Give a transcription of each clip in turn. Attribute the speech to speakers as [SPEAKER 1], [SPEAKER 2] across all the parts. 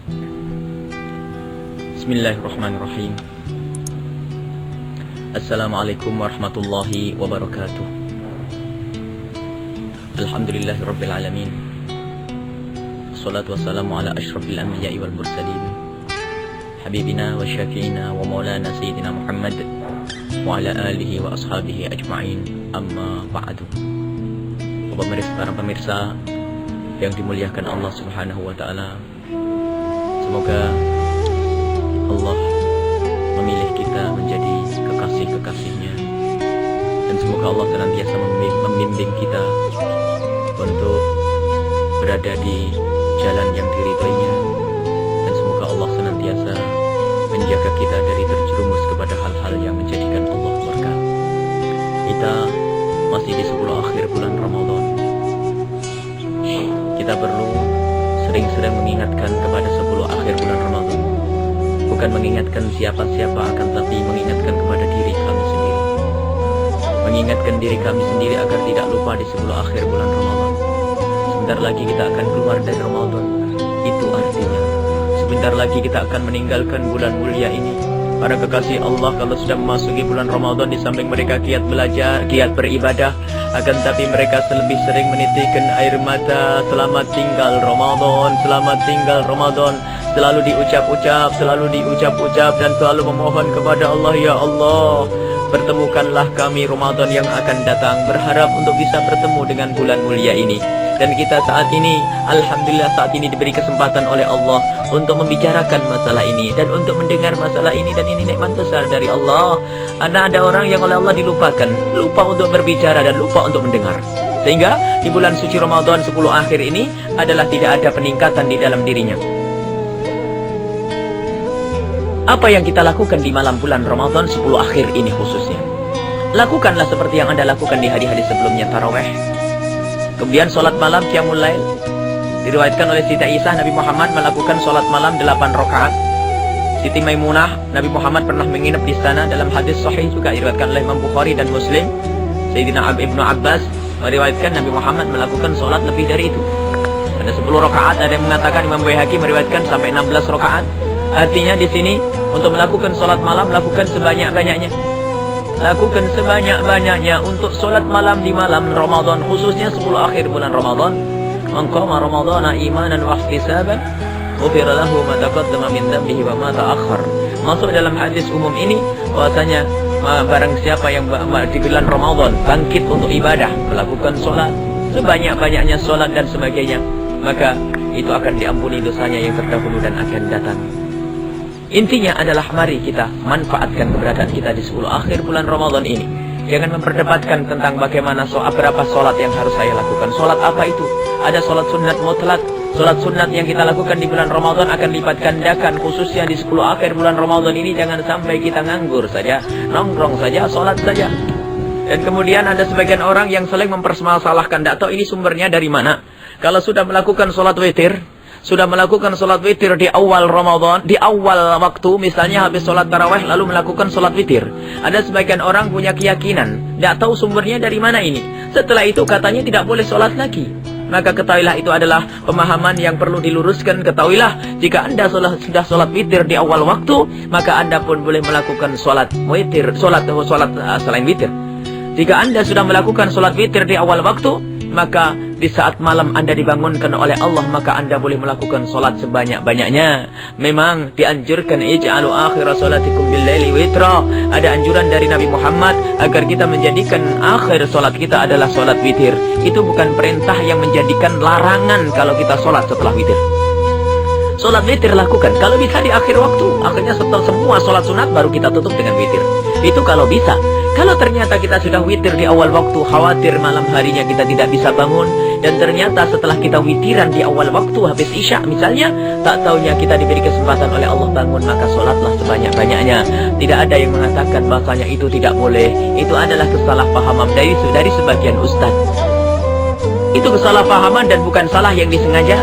[SPEAKER 1] Bismillahirrahmanirrahim. Assalamualaikum warahmatullahi wabarakatuh. Alhamdulillahirabbil alamin. Wassalatu wassalamu ala asyrafil anbiya'i wal mursalin. Habibina wa syafi'ina wa maulana sayyidina Muhammad wa ala alihi wa ashabihi ajma'in. Amma ba'du. Para pemirsa yang dimuliakan Allah Subhanahu wa taala. Semoga Allah memilih kita menjadi kekasih-kekasihnya, dan semoga Allah senantiasa membimbing kita untuk berada di jalan yang diridhoinya, dan semoga Allah senantiasa menjaga kita dari terjerumus kepada hal-hal yang menjadikan Allah murka. Kita masih di 10 akhir bulan Ramadan. Kita perlu sering-sering mengingatkan kepada 10 akhir bulan Ramadan. Bukan mengingatkan siapa-siapa, akan tapi mengingatkan kepada diri kami sendiri. Mengingatkan diri kami sendiri agar tidak lupa di 10 akhir bulan Ramadan. Sebentar lagi kita akan keluar dari Ramadan. Itu artinya sebentar lagi kita akan meninggalkan bulan mulia ini. Para kekasih Allah kalau sudah memasuki bulan Ramadan, di samping mereka giat belajar, giat beribadah, akan tapi mereka lebih sering menitikkan air mata. Selamat tinggal Ramadan, selamat tinggal Ramadan. Selalu diucap-ucap dan selalu memohon kepada Allah, ya Allah, pertemukanlah kami Ramadan yang akan datang. Berharap untuk bisa bertemu dengan bulan mulia ini. Dan kita saat ini, alhamdulillah saat ini diberi kesempatan oleh Allah untuk membicarakan masalah ini dan untuk mendengar masalah ini, dan ini nikmat besar dari Allah. Karena ada orang yang oleh Allah dilupakan, lupa untuk berbicara dan lupa untuk mendengar. Sehingga di bulan suci Ramadan 10 akhir ini adalah tidak ada peningkatan di dalam dirinya. Apa yang kita lakukan di malam bulan Ramadan 10 akhir ini khususnya? Lakukanlah seperti yang Anda lakukan di hari-hari sebelumnya, tarawih. Kemudian sholat malam qiyamul lail. Diriwayatkan oleh Siti Aisyah, Nabi Muhammad melakukan sholat malam 8 rakaat. Siti Maimunah, Nabi Muhammad pernah menginap di sana. Dalam hadis sahih juga diriwayatkan oleh Imam Bukhari dan Muslim. Sayyidina Ibnu Abbas meriwayatkan Nabi Muhammad melakukan sholat lebih dari itu. Ada 10 rakaat, ada yang mengatakan, Imam Baihaqi meriwayatkan sampai 16 rakaat. Artinya di sini untuk melakukan sholat malam, lakukan sebanyak-banyaknya. Lakukan sebanyak-banyaknya untuk sholat malam di malam Ramadan, khususnya 10 akhir bulan Ramadan. Man qama Ramadhana imanan wa ihtisaban, ghufira lahu ma taqaddama min dhanbihi wa ma ta'akhkhar. Masuk dalam hadis umum ini bahwasanya barang siapa yang di bulan Ramadan bangkit untuk ibadah, melakukan sholat sebanyak-banyaknya, sholat dan sebagainya, maka itu akan diampuni dosanya yang terdahulu dan akan datang. Intinya adalah mari kita manfaatkan keberadaan kita di 10 akhir bulan Ramadan ini. Jangan memperdebatkan tentang bagaimana berapa sholat yang harus saya lakukan. Sholat apa itu? Ada sholat sunat mutlak. Sholat sunat yang kita lakukan di bulan Ramadan akan lipat gandakan, khususnya di 10 akhir bulan Ramadan ini. Jangan sampai kita nganggur saja, nongkrong saja, sholat saja. Dan kemudian ada sebagian orang yang saling mempermasalahkan, tidak tahu ini sumbernya dari mana. Kalau sudah melakukan sholat witir, sudah melakukan sholat witir di awal Ramadan, di awal waktu, misalnya habis sholat tarawih lalu melakukan sholat witir. Ada sebagian orang punya keyakinan, tidak tahu sumbernya dari mana ini. Setelah itu katanya tidak boleh sholat lagi. Maka ketahuilah itu adalah pemahaman yang perlu diluruskan. Ketahuilah jika Anda sudah sholat witir di awal waktu, maka Anda pun boleh melakukan sholat witir, sholat selain witir. Jika Anda sudah melakukan sholat witir di awal waktu, maka di saat malam Anda dibangunkan oleh Allah, maka Anda boleh melakukan sholat sebanyak-banyaknya. Memang dianjurkan ij'alu akhir sholatikum bil-laili witra. Ada anjuran dari Nabi Muhammad agar kita menjadikan akhir sholat kita adalah sholat witir. Itu bukan perintah yang menjadikan larangan kalau kita sholat setelah witir. Sholat witir lakukan kalau bisa di akhir waktu. Akhirnya setelah semua sholat sunat baru kita tutup dengan witir. Itu kalau bisa. Kalau ternyata kita sudah witir di awal waktu, khawatir malam harinya kita tidak bisa bangun, dan ternyata setelah kita witiran di awal waktu habis isya misalnya, tak taunya kita diberi kesempatan oleh Allah bangun, maka sholatlah sebanyak-banyaknya. Tidak ada yang mengatakan bahasanya itu tidak boleh. Itu adalah kesalahpahaman dari sebagian ustaz. Itu kesalahpahaman dan bukan salah yang disengaja.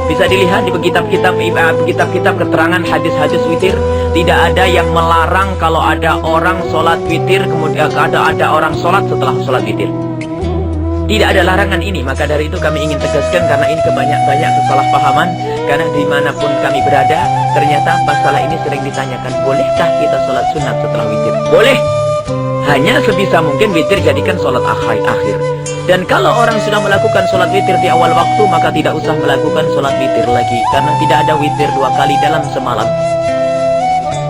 [SPEAKER 1] Bisa dilihat di kitab-kitab keterangan hadis-hadis witir. Tidak ada yang melarang kalau ada orang sholat witir, kemudian ada orang sholat setelah sholat witir. Tidak ada larangan ini. Maka dari itu kami ingin tegaskan, karena ini banyak kesalahpahaman. Karena dimanapun kami berada, ternyata masalah ini sering ditanyakan, bolehkah kita sholat sunat setelah witir? Boleh. Hanya sebisa mungkin witir jadikan sholat akhir. Dan kalau orang sudah melakukan sholat witir di awal waktu, maka tidak usah melakukan sholat witir lagi. Karena tidak ada witir 2 kali dalam semalam.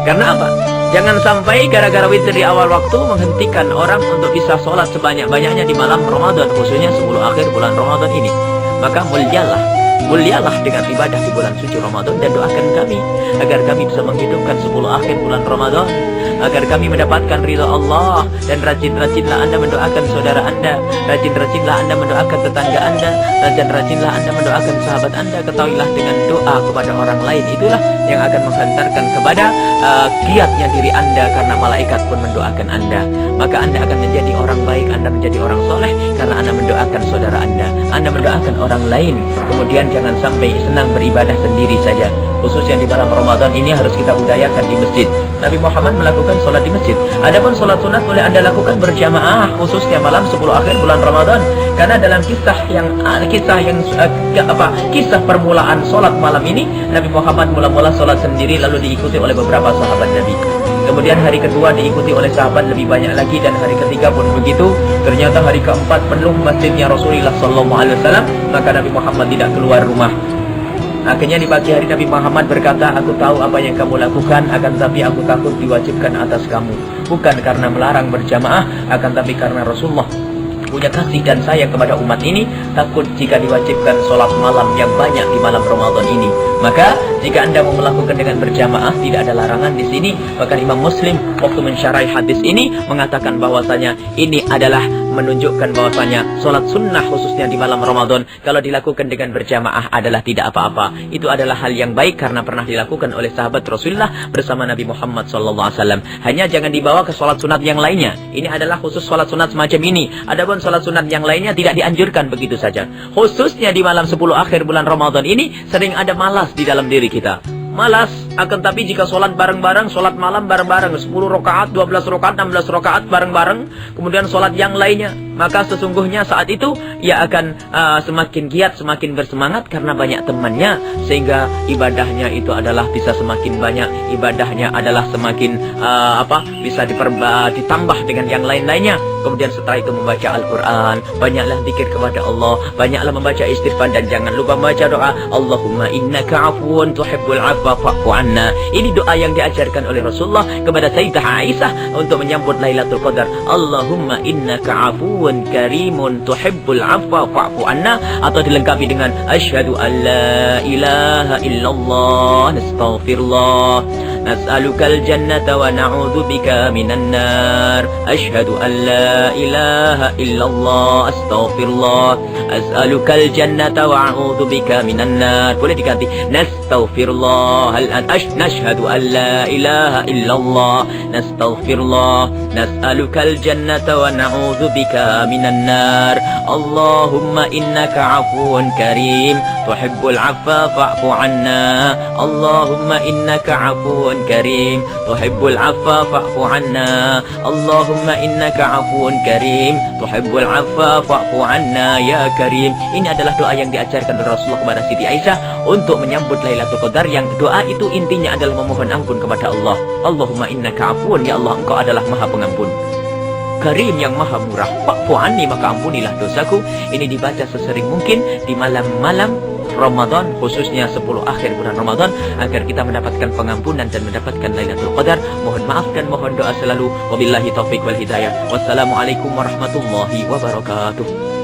[SPEAKER 1] Karena apa? Jangan sampai gara-gara witir di awal waktu menghentikan orang untuk bisa sholat sebanyak-banyaknya di malam Ramadan, khususnya 10 akhir bulan Ramadan ini. Maka mulialah dengan ibadah di bulan suci Ramadan, dan doakan kami agar kami bisa menghidupkan 10 akhir bulan Ramadan, agar kami mendapatkan ridha Allah. Dan rajin-rajinlah Anda mendoakan saudara Anda, rajin-rajinlah Anda mendoakan tetangga Anda, rajin-rajinlah Anda mendoakan sahabat Anda. Ketahuilah dengan doa kepada orang lain itulah yang akan menghantarkan kepada giatnya diri Anda, karena malaikat pun mendoakan Anda. Maka Anda akan menjadi orang baik, Anda menjadi orang soleh, karena Anda mendoakan saudara Anda mendoakan orang lain. Kemudian jangan sampai senang beribadah sendiri saja. Khususnya di malam Ramadan ini harus kita budayakan di masjid. Nabi Muhammad melakukan sholat di masjid. Adapun sholat sunat boleh Anda lakukan berjamaah, khususnya malam 10 akhir bulan Ramadan. Karena dalam kisah permulaan sholat malam ini, Nabi Muhammad mula-mula sholat sendiri, lalu diikuti oleh beberapa sahabat Nabi. Kemudian hari kedua diikuti oleh sahabat lebih banyak lagi, dan hari ketiga pun begitu. Ternyata hari keempat penuh masjidnya Rasulullah SAW, maka Nabi Muhammad tidak keluar rumah. Akhirnya di pagi hari Nabi Muhammad berkata, aku tahu apa yang kamu lakukan, akan tapi aku takut diwajibkan atas kamu. Bukan karena melarang berjamaah, akan tapi karena Rasulullah punya kasih dan sayang kepada umat ini, takut jika diwajibkan sholat malam yang banyak di malam Ramadan ini. Maka jika Anda mau melakukan dengan berjamaah, tidak ada larangan di sini. Bahkan Imam Muslim waktu mensyarahi hadis ini mengatakan bahwasanya ini adalah menunjukkan bahwasanya sholat sunnah khususnya di malam Ramadan kalau dilakukan dengan berjamaah adalah tidak apa-apa. Itu adalah hal yang baik karena pernah dilakukan oleh sahabat Rasulullah bersama Nabi Muhammad SAW. Hanya jangan dibawa ke sholat sunat yang lainnya. Ini adalah khusus sholat sunat semacam ini. Adapun sholat sunat yang lainnya tidak dianjurkan begitu saja. Khususnya di malam 10 akhir bulan Ramadan ini sering ada malas di dalam diri kita. Malas, akan tapi jika sholat bareng-bareng, sholat malam bareng-bareng, 10 rakaat, 12 rakaat, 16 rakaat bareng-bareng, kemudian sholat yang lainnya, maka sesungguhnya saat itu ia akan semakin giat, semakin bersemangat karena banyak temannya, sehingga ibadahnya itu adalah bisa semakin banyak, ibadahnya adalah semakin bisa ditambah dengan yang lain-lainnya. Kemudian setelah itu membaca Al-Quran, banyaklah zikir kepada Allah, banyaklah membaca istighfar, dan jangan lupa membaca doa Allahumma innaka afuwun tuhibbul afwa fa'fu anna. Ini doa yang diajarkan oleh Rasulullah kepada Sayyidah Aisyah untuk menyambut Lailatul Qadar. Allahumma innaka afuwun karimun tuhibbul afwa fa'fu anna, atau dilengkapi dengan asyhadu an la ilaha illallah nastaghfirullah nas'alukal jannata wa na'udzu bika minan nar. Asyhadu an la ilaha illallah astaghfirullah as'alukal jannata wa a'udzu bika minan nar. Boleh diganti nastaghfirullah nashhadu an la ilaha illallah nastaghfirullah nas'alukal jannata wa na'udzu bika minan nar. Allahumma innaka afuwun karim tuhibbul afwa fa'fu anna. Allahumma innaka afuwun karim tuhibbul afwa fa'fu anna. Allahumma innaka afuwun karim tuhibbul afwa fa'fu anna ya karim. Ini adalah doa yang diajarkan oleh Rasulullah kepada Siti Aisyah untuk menyambut Lailatul Qadar, yang doa itu intinya adalah memohon ampun kepada Allah. Allahumma innaka afuwun, ya Allah engkau adalah maha pengampun, karim yang maha murah, fa'fu anni, maka ampunilah dosaku. Ini dibaca sesering mungkin di malam-malam Ramadan, khususnya 10 akhir bulan Ramadan, agar kita mendapatkan pengampunan dan mendapatkan Lailatul Qadar. Mohon maaf dan mohon doa selalu. Wabillahi taufik wal hidayah. Wassalamualaikum warahmatullahi wabarakatuh.